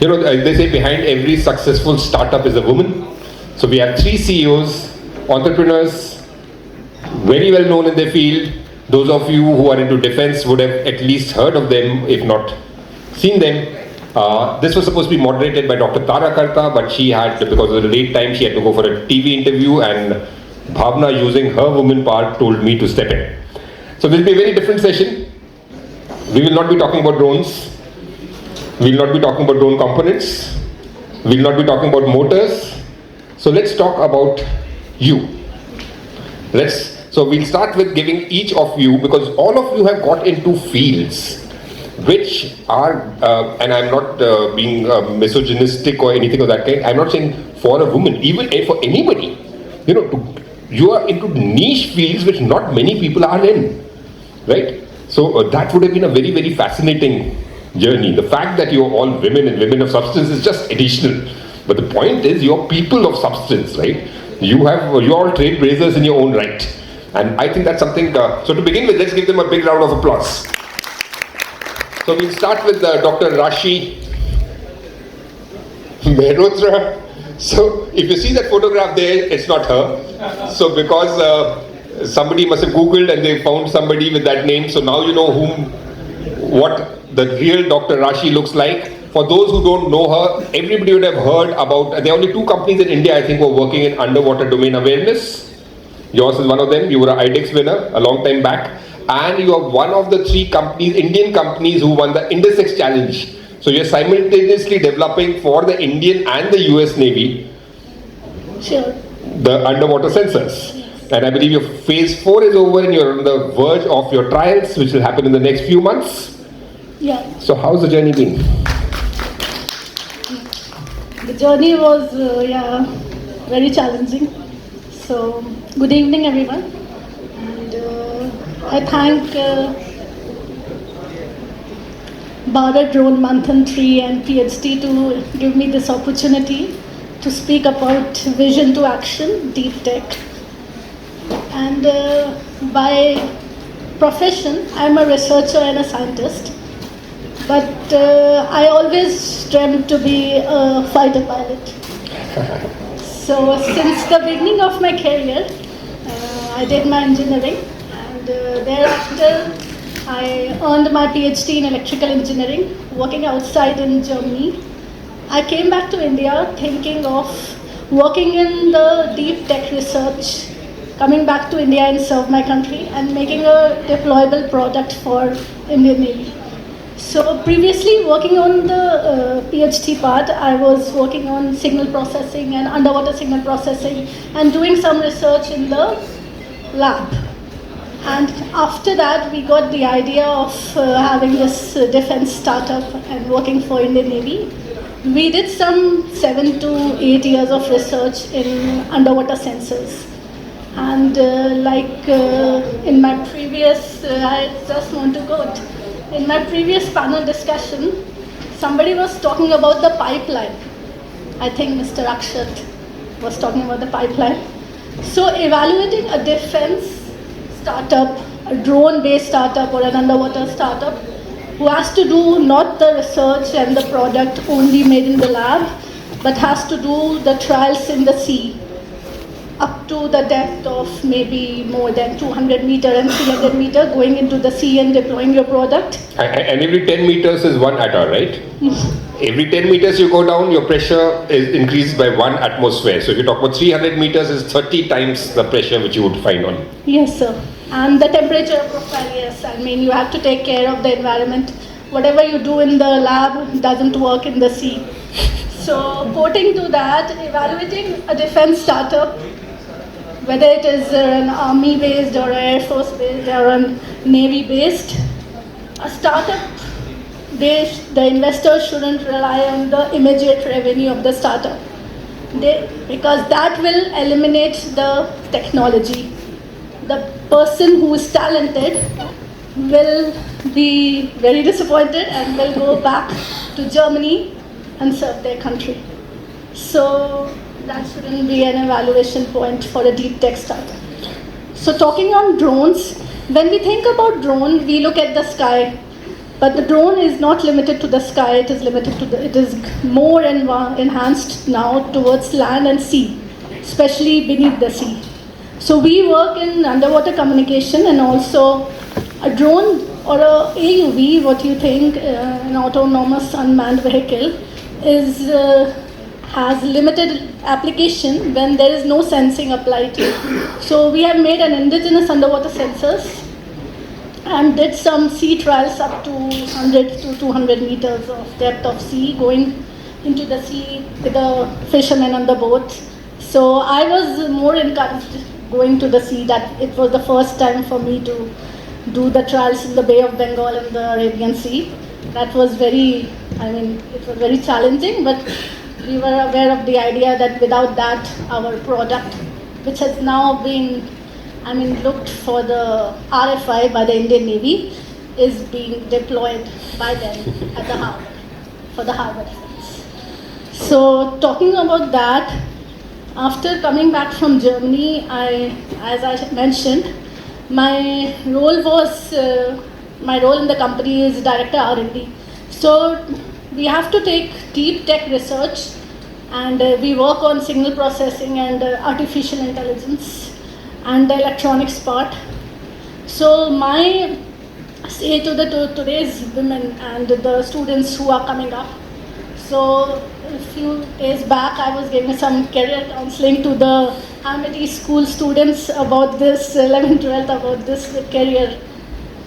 They say behind every successful startup is a woman. So we have 3 CEOs, entrepreneurs, very well known in their field. Those of you who are into defense would have at least heard of them, if not seen them. This was supposed to be moderated by Dr. Tara Karta, but she had, because of the late time, she had to go for a TV interview, and Bhavna, using her woman part, told me to step in. So this will be a very different session. We will not be talking about drones. We will not be talking about drone components. We will not be talking about motors. So let's talk about you. So we'll start with giving each of you, because all of you have got into fields which are, and I'm not being misogynistic or anything of that kind. I'm not saying for a woman, even for anybody. You are into niche fields which not many people are in, right? So that would have been a very, very fascinating journey. The fact that you're all women and women of substance is just additional. But the point is, you're people of substance, right? You're all trailblazers in your own right. And I think that's something, so to begin with, let's give them a big round of applause. So we'll start with Dr. Rashi Mehrotra. So if you see that photograph there, it's not her. So because somebody must have Googled and they found somebody with that name, so now you know what the real Dr. Rashi looks like. For those who don't know her, everybody would have heard about, there are only 2 companies in India, I think, who are working in underwater domain awareness. Yours is one of them. You were an IDEX winner a long time back. And you are one of the 3 companies, Indian companies, who won the INDESX challenge. So you're simultaneously developing for the Indian and the US Navy the underwater sensors. And I believe your phase 4 is over and you're on the verge of your trials, which will happen in the next few months. Yeah. So how's the journey been? The journey was, very challenging. So, good evening, everyone. And I thank Bharat Drone Manthan 3 and PhD to give me this opportunity to speak about vision to action, deep tech. And by profession, I'm a researcher and a scientist. But I always dreamt to be a fighter pilot. So since the beginning of my career, I did my engineering, and thereafter I earned my PhD in electrical engineering, working outside in Germany. I came back to India thinking of working in the deep tech research, coming back to India and serve my country and making a deployable product for Indian Navy. So previously, working on the PhD part, I was working on signal processing and underwater signal processing and doing some research in the lab. And after that, we got the idea of having this defense startup and working for Indian Navy. We did some 7 to 8 years of research in underwater sensors. And in my previous, I just want to quote, in my previous panel discussion, somebody was talking about the pipeline. I think Mr. Akshat was talking about the pipeline. So evaluating a defense startup, a drone-based startup or an underwater startup, who has to do not the research and the product only made in the lab, but has to do the trials in the sea, up to the depth of maybe more than 200 meter and 300 meter, going into the sea and deploying your product. And every 10 meters is 1 ATAR, right? Every 10 meters you go down, your pressure is increased by 1 atmosphere. So if you talk about 300 meters, is 30 times the pressure which you would find on. Yes, sir. And the temperature profile, yes. I mean, you have to take care of the environment. Whatever you do in the lab doesn't work in the sea. So, quoting to that, evaluating a defense startup, whether it is an army-based or Air Force-based or a Navy-based, a startup, the investors shouldn't rely on the immediate revenue of the startup, because that will eliminate the technology. The person who is talented will be very disappointed and will go back to Germany and serve their country. So that shouldn't be an evaluation point for a deep tech startup. So talking on drones, when we think about drone, we look at the sky. But the drone is not limited to the sky, it is more enhanced now towards land and sea, especially beneath the sea. So we work in underwater communication, and also a drone or a AUV, what you think, an autonomous unmanned vehicle, has limited application when there is no sensing applied to it. So we have made an indigenous underwater sensors and did some sea trials up to 100 to 200 meters of depth of sea, going into the sea with the fishermen on the boat. So I was more encouraged going to the sea, that it was the first time for me to do the trials in the Bay of Bengal and the Arabian Sea. That was it was very challenging, but we were aware of the idea that without that, our product, which has now been looked for the RFI by the Indian Navy, is being deployed by them at the harbor, for the harbor defense. So talking about that, after coming back from Germany, as I mentioned, my role in the company is Director R&D. So we have to take deep tech research, and we work on signal processing and artificial intelligence and the electronics part. So my say to today's women and the students who are coming up. So a few days back, I was giving some career counseling to the Amity school students about this 11th, 12th, about this career.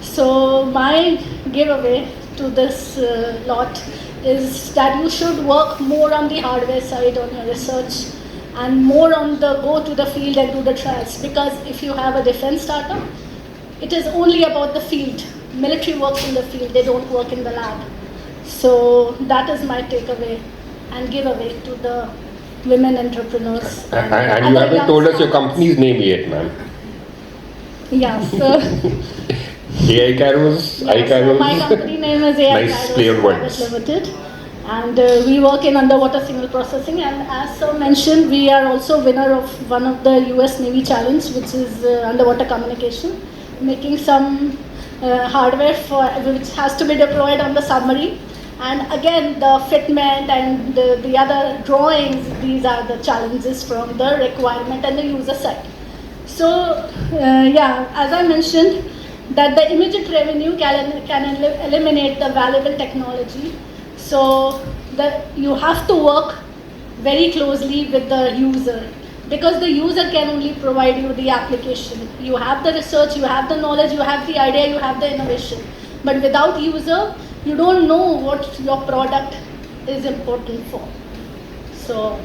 So my giveaway to this lot is that you should work more on the hardware side on your research, and more on the go to the field and do the trials. Because if you have a defense startup, it is only about the field. Military works in the field, they don't work in the lab. So that is my takeaway and giveaway to the women entrepreneurs. And you haven't told us your company's name yet, ma'am. Yeah, so AI Caros, yeah, so my company name is AI Nice play on Caros words. Limited, and we work in underwater signal processing. And as sir mentioned, we are also winner of one of the US Navy challenge, which is underwater communication, making some hardware which has to be deployed on the submarine. And again, the fitment and the other drawings, these are the challenges from the requirement and the user side. So as I mentioned, that the immediate revenue can eliminate the valuable technology. So you have to work very closely with the user, because the user can only provide you the application. You have the research, you have the knowledge, you have the idea, you have the innovation. But without user, you don't know what your product is important for. So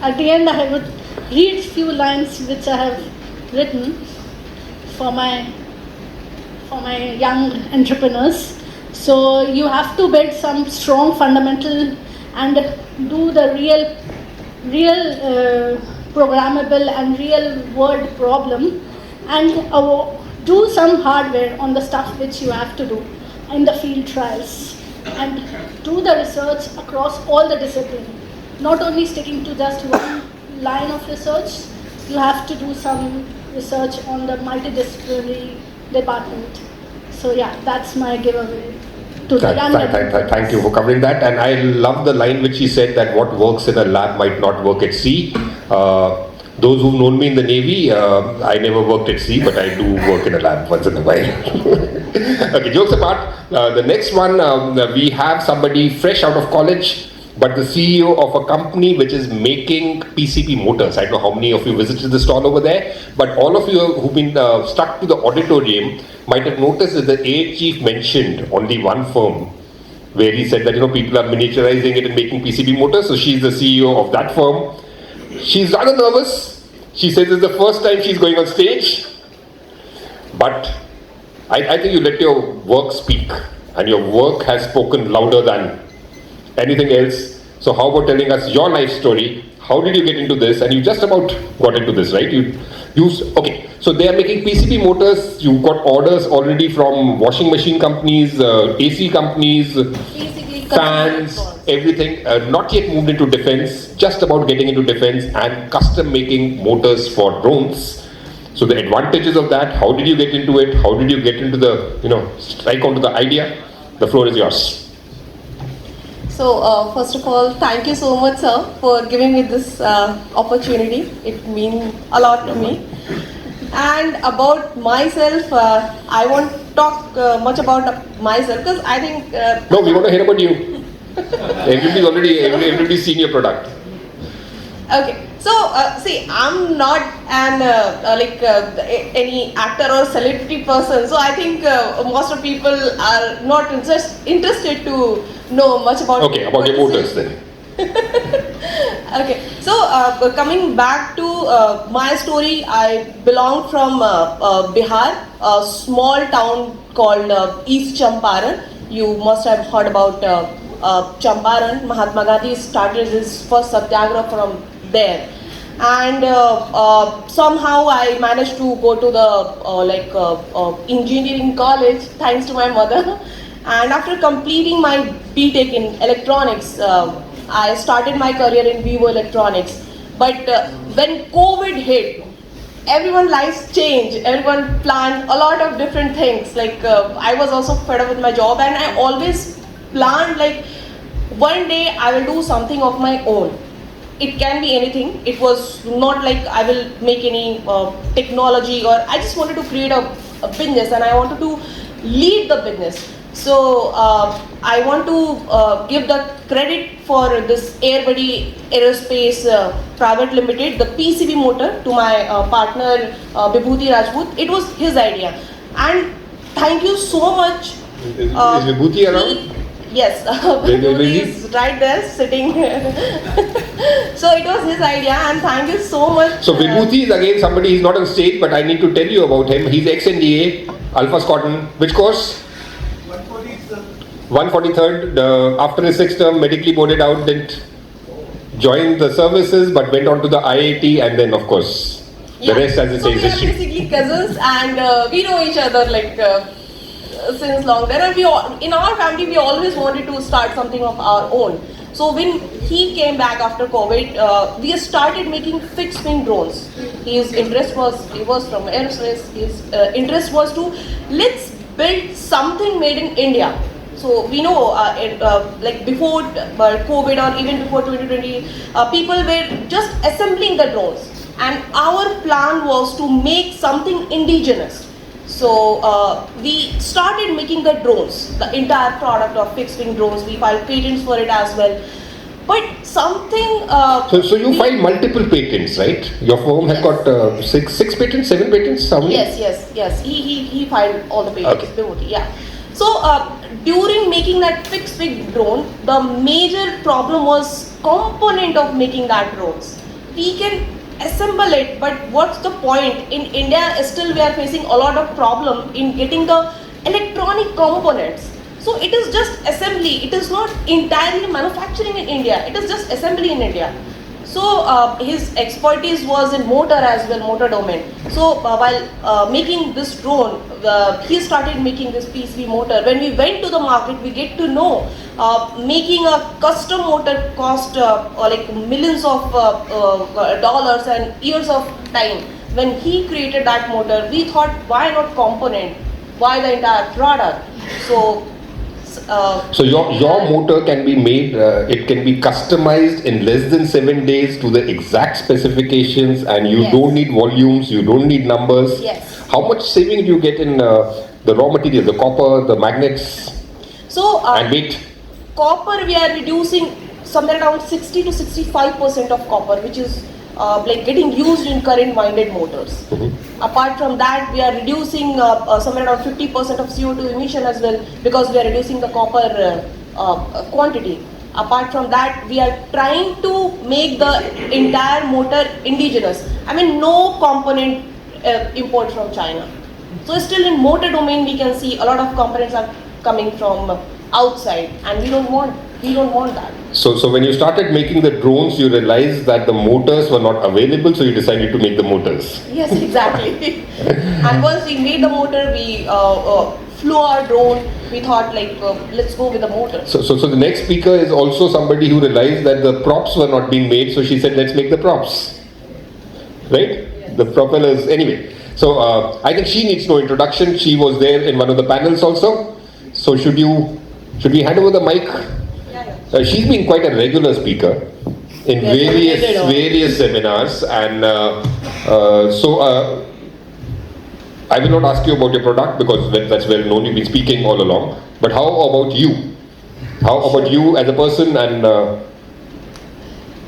at the end, I would read few lines which I have written for my young entrepreneurs. So you have to build some strong fundamental and do the real programmable and real world problem, and do some hardware on the stuff which you have to do in the field trials, and do the research across all the disciplines. Not only sticking to just one line of research, you have to do some research on the multidisciplinary department. So that's my giveaway to the young entrepreneurs. Thank you for covering that. And I love the line which he said, that what works in a lab might not work at sea. Those who've known me in the Navy, I never worked at sea, but I do work in a lab once in a while. Okay, jokes apart, the next one, we have somebody fresh out of college, but the CEO of a company which is making PCB motors. I don't know how many of you visited the stall over there, but all of you who've been stuck to the auditorium might have noticed that the A chief mentioned only one firm, where he said that people are miniaturizing it and making PCB motors. So she's the CEO of that firm. She's rather nervous. She says it's the first time she's going on stage. But I think you let your work speak, and your work has spoken louder than anything else. So how about telling us your life story? How did you get into this? And you just about got into this, right? Okay. So they are making PCB motors. You got orders already from washing machine companies, AC companies, fans, everything. Not yet moved into defense. Just about getting into defense and custom making motors for drones. So the advantages of that, how did you get into it? How did you get into the, strike onto the idea? The floor is yours. So, first of all, thank you so much, sir, for giving me this opportunity. It means a lot to me. And about myself, I won't talk much about myself because I think... No, we want to hear about you. Everybody's seen your product. Okay, so see, I'm not an any actor or celebrity person, so I think most of people are not interested to know much about. Okay, about your motors then. Okay, so coming back to my story, I belong from Bihar, a small town called East Champaran. You must have heard about Champaran. Mahatma Gandhi started his first satyagraha from there, and somehow I managed to go to the engineering college thanks to my mother. And after completing my BTech in electronics, I started my career in Vivo Electronics. But when COVID hit, everyone's lives changed. Everyone planned a lot of different things. I was also fed up with my job, and I always planned one day I will do something of my own. It can be anything. It was not like I will make any technology, or I just wanted to create a business and I wanted to lead the business. So I want to give the credit for this Airbuddy Aerospace Private Limited, the PCB motor, to my partner Vibhuti Rajput. It was his idea, and thank you so much. Is Vibhuti around? Yes, Vibhuti is right there sitting. So it was his idea, and thank you so much. So Vibhuti is again somebody, he's not on stage, but I need to tell you about him. He's ex-NDA, Alpha Squadron. Which course? 143rd. After his 6th term, medically boarded out, didn't join the services, but went on to the IIT, and then of course, the rest, as it says, history. We are basically cousins, and we know each other since long. And in our family, we always wanted to start something of our own. So when he came back after COVID, we started making fixed wing drones. He was from aerospace. His interest was to let's build something made in India. So we know, before COVID or even before 2020, people were just assembling the drones, and our plan was to make something indigenous. So we started making the drones, the entire product of fixed wing drones. We filed patents for it as well. But something. So you filed multiple patents, right? Your firm has got 6 patents, 7 patents. How many? Yes. He filed all the patents. Okay. Yeah. So during making that fixed wing drone, the major problem was component of making that drones. We can assemble it, but what's the point? In India, still we are facing a lot of problem in getting the electronic components. So it is just assembly. It is not entirely manufacturing in India. It is just assembly in India. So his expertise was in motor as well, motor domain. So while making this drone, he started making this PCB motor. When we went to the market, we get to know making a custom motor cost millions of dollars and years of time. When he created that motor, we thought, why not component? Why the entire product? So your motor can be made, it can be customized in less than 7 days to the exact specifications, and you don't need volumes, you don't need numbers. Yes. How much saving do you get in the raw material, the copper, the magnets, and weight? Copper, we are reducing somewhere around 60 to 65% of copper, which is getting used in current winded motors. Mm-hmm. Apart from that, we are reducing somewhere around 50% of CO2 emission as well, because we are reducing the copper quantity. Apart from that, we are trying to make the entire motor indigenous. I mean, no component import from China. So still in motor domain, we can see a lot of components are coming from outside, and we don't want that. So when you started making the drones, you realized that the motors were not available, so you decided to make the motors. Yes, exactly. And once we made the motor, we flew our drone. We thought let's go with the motor. So the next speaker is also somebody who realized that the props were not being made, so she said, let's make the props. Right? Yes. The propellers. Anyway. So I think she needs no introduction. She was there in one of the panels also. So should we hand over the mic? She's been quite a regular speaker in various seminars, and I will not ask you about your product because that's well known. You've been speaking all along. But how about you? How about you as a person and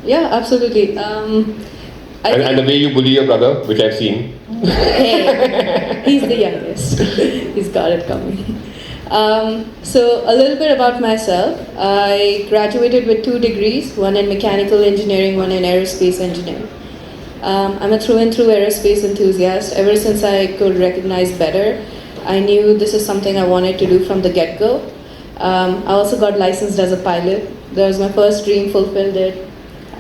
Yeah, absolutely. and the way you bully your brother, which I've seen. Hey, he's the youngest. He's got it coming. So a little bit about myself. I graduated with 2 degrees, one in mechanical engineering, one in aerospace engineering. I'm a through and through aerospace enthusiast. Ever since I could recognize better, I knew this is something I wanted to do from the get-go. I also got licensed as a pilot. That was my first dream, fulfilled it.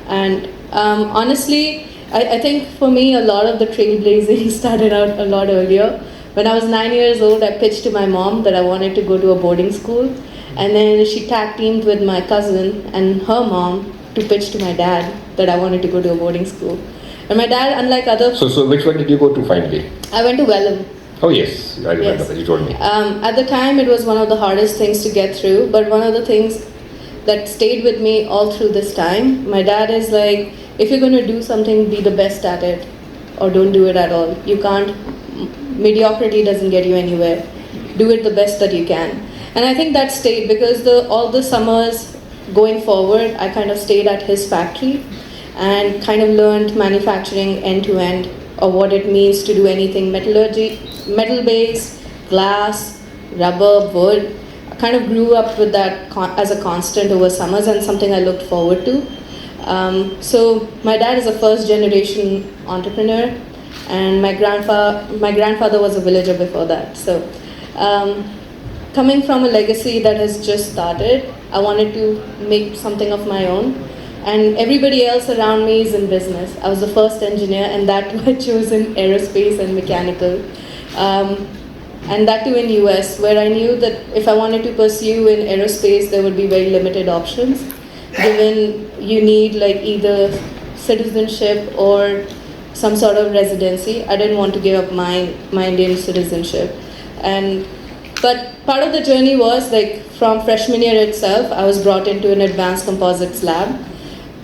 And honestly, I think for me, a lot of the trailblazing started out a lot earlier. When I was 9 years old, I pitched to my mom that I wanted to go to a boarding school. And then she tag teamed with my cousin and her mom to pitch to my dad that I wanted to go to a boarding school. And my dad, unlike other... So which one did you go to finally? I went to Welland. Oh yes, I remember that, you told me. At the time, it was one of the hardest things to get through, but one of the things that stayed with me all through this time, my dad is like, if you're going to do something, be the best at it, or don't do it at all. You can't, mediocrity doesn't get you anywhere. Do it the best that you can. And I think that stayed because all the summers going forward, I kind of stayed at his factory and kind of learned manufacturing end to end, or what it means to do anything metallurgy, metal-based, glass, rubber, wood. I kind of grew up with that as a constant over summers and something I looked forward to. So my dad is a first-generation entrepreneur, and my grandfather was a villager before that. So coming from a legacy that has just started, I wanted to make something of my own. And everybody else around me is in business. I was the first engineer, and that I chose in aerospace and mechanical. And that too in US, where I knew that if I wanted to pursue in aerospace, there would be very limited options, given you need like either citizenship or some sort of residency. I didn't want to give up my Indian citizenship. But part of the journey was like from freshman year itself, I was brought into an advanced composites lab.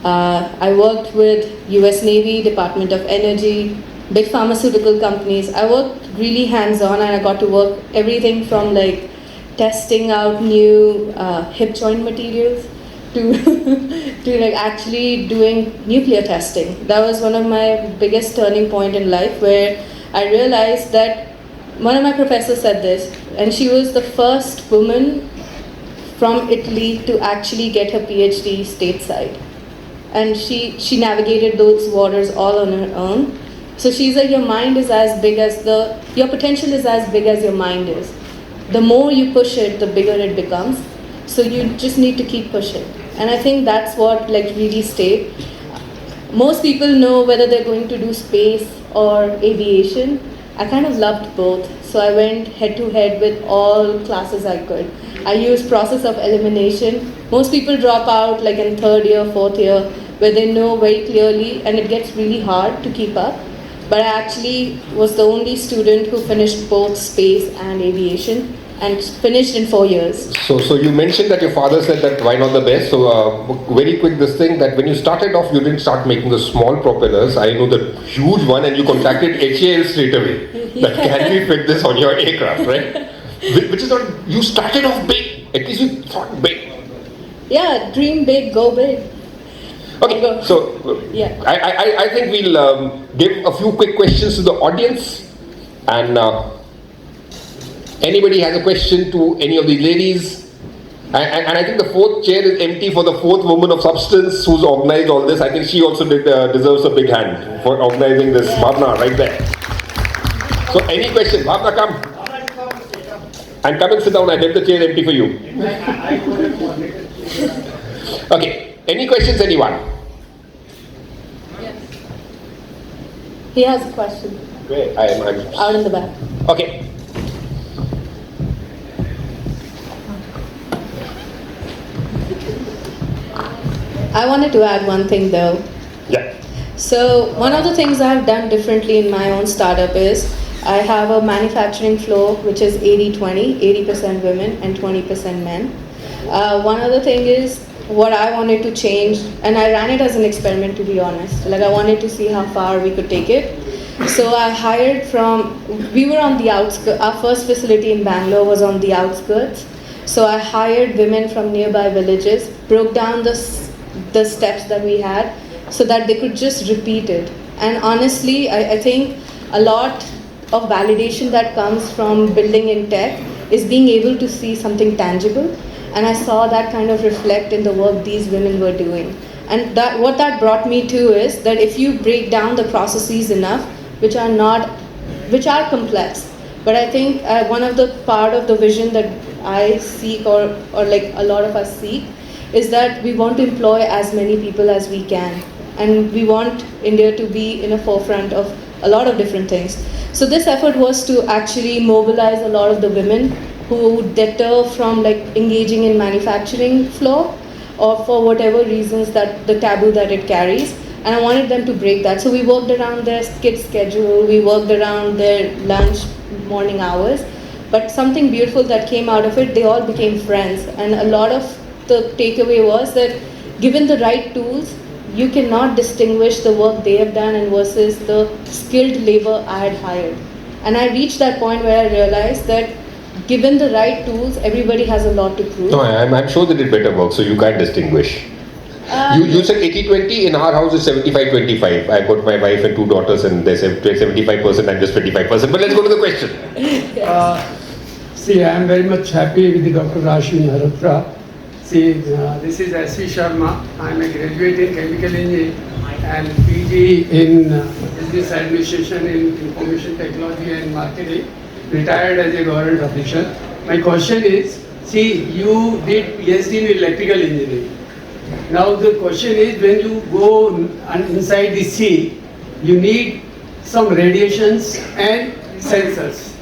I worked with US Navy, Department of Energy, big pharmaceutical companies. I worked really hands-on, and I got to work everything from like testing out new hip joint materials to to like actually doing nuclear testing. That was one of my biggest turning point in life, where I realized that one of my professors said this, and she was the first woman from Italy to actually get her PhD stateside. And she navigated those waters all on her own. So she's like, your mind is as big as your potential is as big as your mind is. The more you push it, the bigger it becomes. So you just need to keep pushing. And I think that's what like really stayed. Most people know whether they're going to do space or aviation. I kind of loved both. So I went head to head with all classes I could. I used process of elimination. Most people drop out like in 3rd year, 4th year, where they know very clearly, and it gets really hard to keep up. But I actually was the only student who finished both space and aviation, and finished in 4 years. So you mentioned that your father said that why not the best. So very quick, this thing that when you started off, you didn't start making the small propellers. I know the huge one, and you contacted HAL straight away. That can we fit this on your aircraft, right? Which is not, you started off big. At least you thought big. Yeah, dream big, go big. Okay, so Yeah. I think we'll give a few quick questions to the audience, and anybody has a question to any of these ladies, and I think the 4th chair is empty for the 4th woman of substance who's organized all this. I think she also deserves a big hand for organizing this. Yeah. Bhavna, right there. So any question? Bhavna, come. And come and sit down. I left the chair empty for you. Okay. Any questions, anyone? Yes. He has a question. Where? I'm Out in the back. Okay. I wanted to add one thing though. Yeah. So one of the things I've done differently in my own startup is I have a manufacturing floor which is 80-20, 80% women and 20% men. One other thing is what I wanted to change, and I ran it as an experiment to be honest. Like I wanted to see how far we could take it. So I hired we were on the outskirts, our first facility in Bangalore was on the outskirts. So I hired women from nearby villages, broke down the steps that we had so that they could just repeat it. And honestly, I think a lot of validation that comes from building in tech is being able to see something tangible. And I saw that kind of reflect in the work these women were doing. And what that brought me to is that if you break down the processes enough, which are complex, but I think one of the part of the vision that I seek or like a lot of us seek is that we want to employ as many people as we can. And we want India to be in a forefront of a lot of different things. So this effort was to actually mobilize a lot of the women who would deter from like engaging in manufacturing floor or for whatever reasons that the taboo that it carries. And I wanted them to break that. So we worked around their kids' schedule, we worked around their lunch, morning hours. But something beautiful that came out of it, they all became friends. And a lot of the takeaway was that given the right tools, you cannot distinguish the work they have done and versus the skilled labor I had hired. And I reached that point where I realized that given the right tools, everybody has a lot to prove. No, I'm sure they did better work, so you can't distinguish. You said 80-20, in our house it's 75-25. I've got my wife and two daughters and they say 75%, I'm just 25%. But let's go to the question. See, I am very much happy with Dr. Rashmi Haratra. See, this is S.V. Sharma. I am a graduate in chemical engineering and PG in business administration in information technology and marketing. Retired as a government official. My question is, see, you did PhD in electrical engineering. Now the question is, when you go inside the sea, you need some radiations and sensors.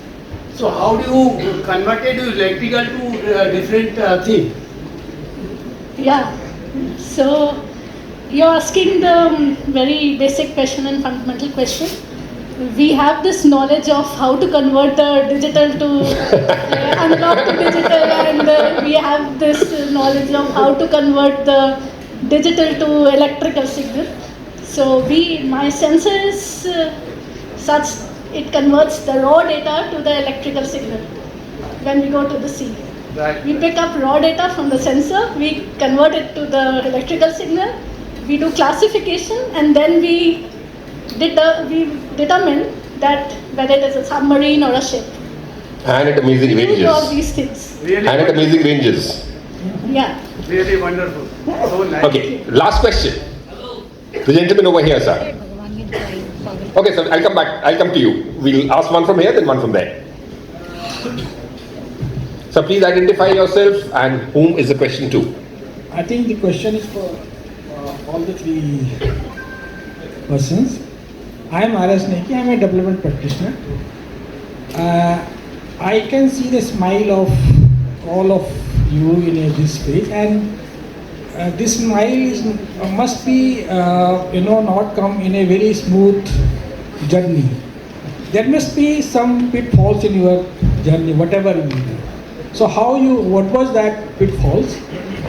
So how do you convert it to electrical to different thing? Yeah, so you're asking the very basic question and fundamental question. We have this knowledge of how to convert the digital to analog to digital, and we have this knowledge of how to convert the digital to electrical signal. So my sensor is such it converts the raw data to the electrical signal when we go to the sea. Right. We pick up raw data from the sensor, we convert it to the electrical signal, we do classification, and then we determine that whether it is a submarine or a ship. And at amazing We do all ranges. these things. Really And at wonderful. amazing ranges. Yeah. Really wonderful. So nice. Okay, last question. The gentleman over here, sir. Okay, sir, I'll come back. I'll come to you. We'll ask one from here, then one from there. So please identify yourself and whom is the question to? I think the question is for all the three persons. I am R.S. Neki, I am a development practitioner. I can see the smile of all of you in this space, and this smile must be, not come in a very smooth journey. There must be some pitfalls in your journey, whatever you do. So what was that pitfalls,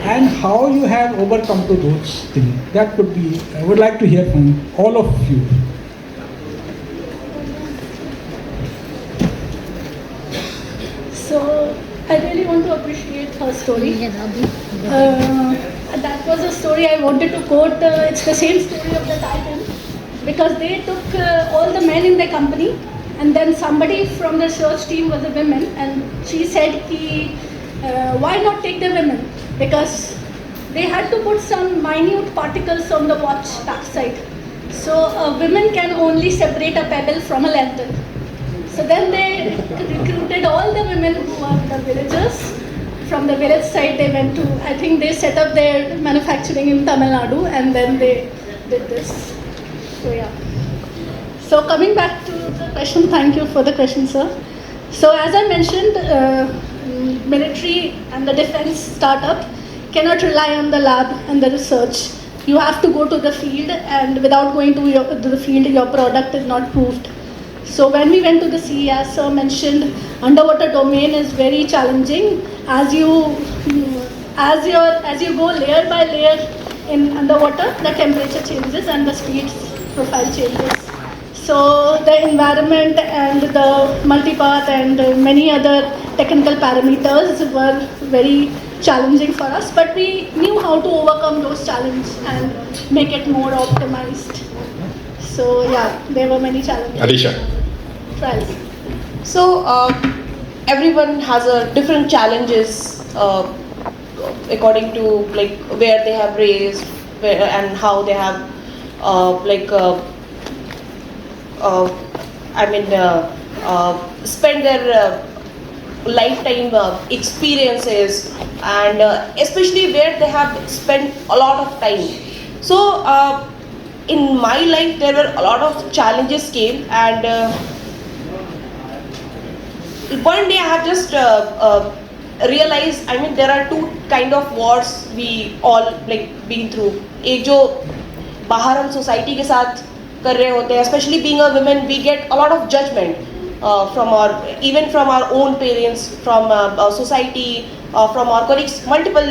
and how you have overcome to those things? That could be, I would like to hear from all of you. So I really want to appreciate her story. That was a story I wanted to quote. It's the same story of the Titan, because they took all the men in the company, and then somebody from the research team was a woman, and she said, why not take the women? Because they had to put some minute particles on the watch backside. So women can only separate a pebble from a lantern. So then they recruited all the women who were the villagers. From the village side, they went to, I think they set up their manufacturing in Tamil Nadu, and then they did this. So yeah. So coming back to the question, thank you for the question, sir. So as I mentioned, military and the defense startup cannot rely on the lab and the research. You have to go to the field, and without going to the field, your product is not proved. So when we went to the sea, as sir mentioned, underwater domain is very challenging. As you go layer by layer in underwater, the temperature changes and the speed profile changes. So the environment and the multipath and many other technical parameters were very challenging for us, but we knew how to overcome those challenges and make it more optimized. So yeah, there were many challenges. Alisha. Trials. So everyone has a different challenges according to like where they have raised and how they have spend their lifetime experiences and especially where they have spent a lot of time. So in my life there were a lot of challenges came and one day I have just realized, I mean there are two kind of wars we all like been through. एक जो बाहर हम society के साथ कर रहे होते हैं, especially being a woman, we get a lot of judgment from our own parents, from society, from our colleagues, multiple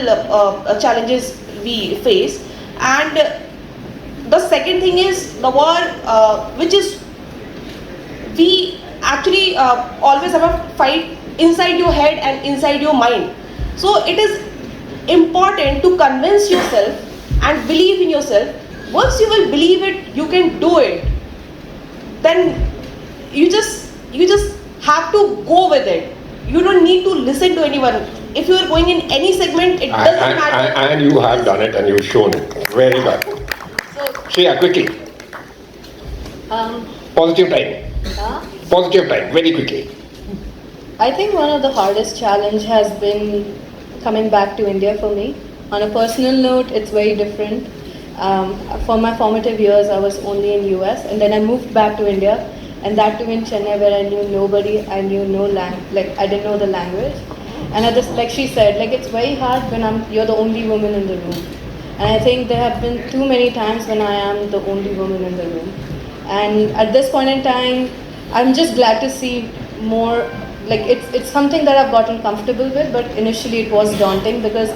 challenges we face. And the second thing is the war, which is we actually always have a fight inside your head and inside your mind. So it is important to convince yourself and believe in yourself. Once you will believe it, you can do it. Then you just have to go with it. You don't need to listen to anyone. If you are going in any segment, it doesn't matter. And you have done it and you've shown it. Very good. So, Shreya, quickly. Positive time. Positive time, very quickly. I think one of the hardest challenge has been coming back to India for me. On a personal note, it's very different. For my formative years, I was only in US, and then I moved back to India, and that too in Chennai, where I knew nobody, I knew no I didn't know the language, and I just, like she said, like it's very hard when you're the only woman in the room, and I think there have been too many times when I am the only woman in the room, and at this point in time, I'm just glad to see more. Like it's something that I've gotten comfortable with, but initially it was daunting because.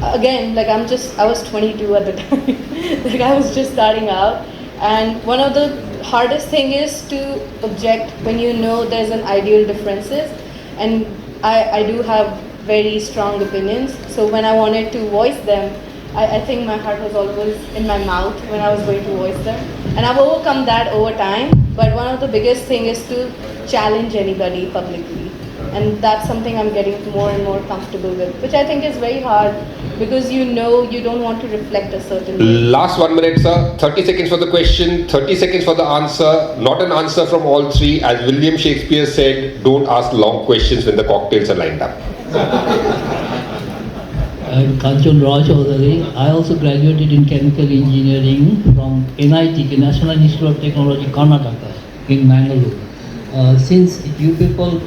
Again, like I was 22 at the time, like I was just starting out, and one of the hardest thing is to object when you know there's an ideal differences, and I do have very strong opinions, so when I wanted to voice them, I think my heart was always in my mouth when I was going to voice them, and I've overcome that over time, but one of the biggest thing is to challenge anybody publicly. And that's something I'm getting more and more comfortable with, which I think is very hard because you don't want to reflect a certain way. Last 1 minute, sir. 30 seconds for the question, 30 seconds for the answer. Not an answer from all three. As William Shakespeare said, don't ask long questions when the cocktails are lined up. I'm Kanchan Rao Chaudhary. I also graduated in chemical engineering from NIT, National Institute of Technology, Karnataka, in Mangalore. Since you people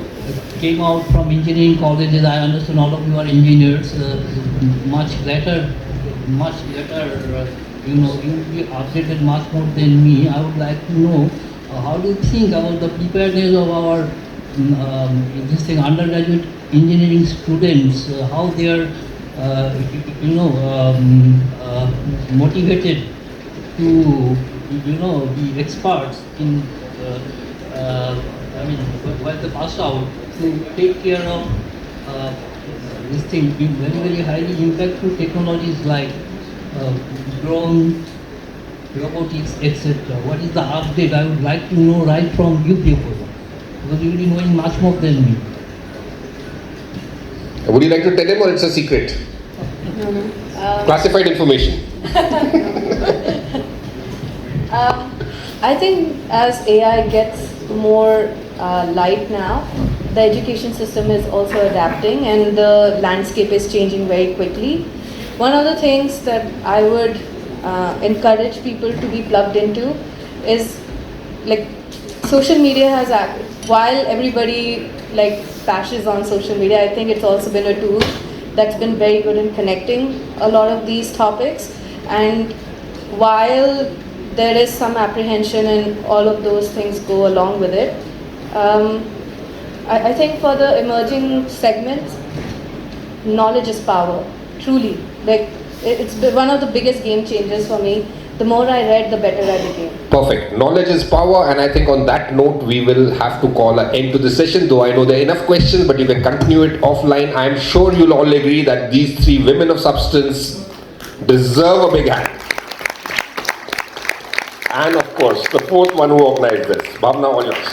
came out from engineering colleges, I understand all of you are engineers, much better, you be updated much more than me. I would like to know how do you think about the preparedness of our undergraduate engineering students, how they are motivated to be experts in while they pass out, to take care of this thing, very, very highly impactful technologies like drone, robotics, etc. What is the update? I would like to know right from you people, because you will be knowing much more than me. Would you like to tell him or it's a secret? No. Classified information. I think as AI gets more light now, the education system is also adapting and the landscape is changing very quickly. One of the things that I would encourage people to be plugged into is like social media has while everybody like bashes on social media, I think it's also been a tool that's been very good in connecting a lot of these topics. And while there is some apprehension, and all of those things go along with it. I think for the emerging segments, knowledge is power, truly. Like, it's been one of the biggest game changers for me. The more I read, the better I became. Perfect. Knowledge is power, and I think on that note, we will have to call an end to the session, though I know there are enough questions, but you can continue it offline. I'm sure you'll all agree that these three women of substance deserve a big hand. And of course, the fourth one who organized this. Bhavna, all yours.